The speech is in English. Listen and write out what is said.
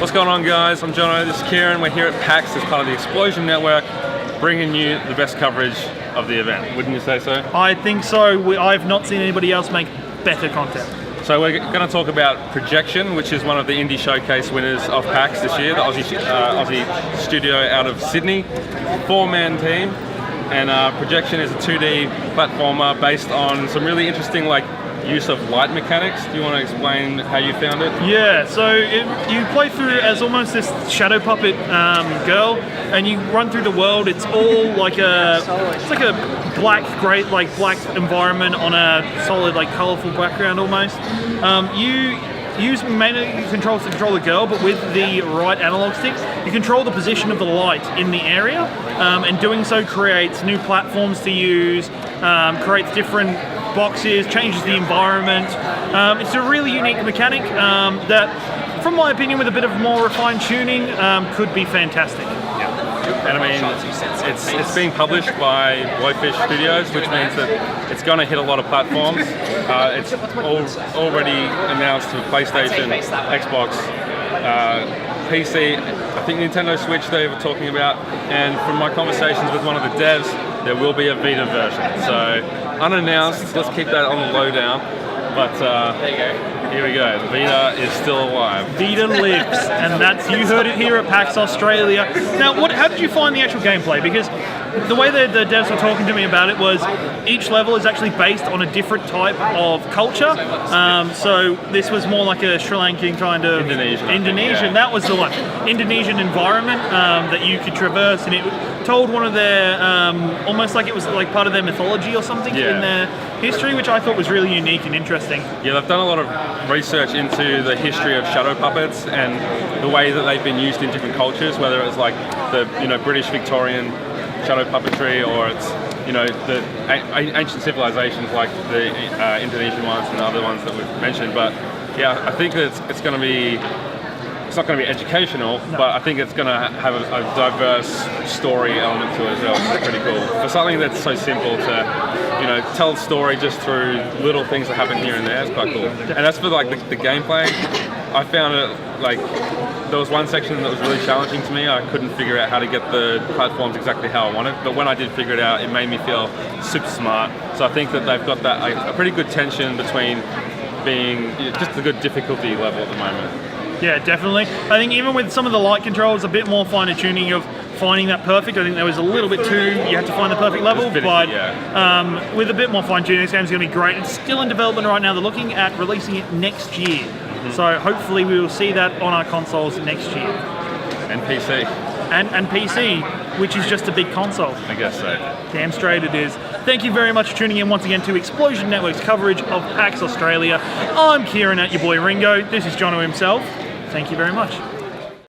What's going on, guys? I'm Jono, this is Ciaran. We're here at PAX as part of the Explosion Network, bringing you the best coverage of the event. Wouldn't you say so? I think so. I've not seen anybody else make better content. So we're going to talk about Projection, which is one of the Indie Showcase winners of PAX this year, the Aussie studio out of Sydney, 4-man team. And Projection is a 2D platformer based on some really interesting use of light mechanics. Do you want to explain how you found it? Yeah, so you play through as almost this shadow puppet girl, and you run through the world. It's all like a black environment on a solid colourful background almost. You use mainly controls to control the girl, but with the right analog sticks, you control the position of the light in the area, and doing so creates new platforms to use, creates different boxes, changes the environment. It's a really unique mechanic that, from my opinion, with a bit of more refined tuning, could be fantastic. And I mean, it's being published by Blowfish Studios, which means that it's going to hit a lot of platforms. It's already announced for PlayStation, Xbox, PC, I think Nintendo Switch they were talking about, and from my conversations with one of the devs, there will be a Vita version. So, unannounced, let's keep that on the lowdown, but here we go, Vita is still alive. Vita lives, and you heard it here at PAX Australia. Now, how did you find the actual gameplay? Because the way the devs were talking to me about it was each level is actually based on a different type of culture. So this was more like a Sri Lankan kind of Indonesian. Yeah. That was the one. Indonesian environment that you could traverse, and it told one of their almost like it was like part of their mythology or something in their history, which I thought was really unique and interesting. Yeah, they've done a lot of research into the history of shadow puppets and the way that they've been used in different cultures, whether it's like the British Victorian shadow puppetry, or it's the ancient civilizations like the Indonesian ones and the other ones that we've mentioned. But yeah, I think that it's going to be. It's not going to be educational, but I think it's going to have a diverse story element to it as well. It's pretty cool. For something that's so simple to, tell a story just through little things that happen here and there, it's quite cool. And as for the gameplay, I found it there was one section that was really challenging to me. I couldn't figure out how to get the platforms exactly how I wanted, but when I did figure it out, it made me feel super smart. So I think that they've got that a pretty good tension between being just a good difficulty level at the moment. Yeah, definitely. I think even with some of the light controls, a bit more finer tuning of finding that perfect. I think there was a little bit too, you had to find the perfect level, but with a bit more fine tuning, this game's going to be great. It's still in development right now. They're looking at releasing it next year. So hopefully we will see that on our consoles next year. And PC. And PC, which is just a big console. I guess so. Damn straight it is. Thank you very much for tuning in once again to Explosion Network's coverage of PAX Australia. I'm Ciaran, at your boy Ringo. This is Jono himself. Thank you very much.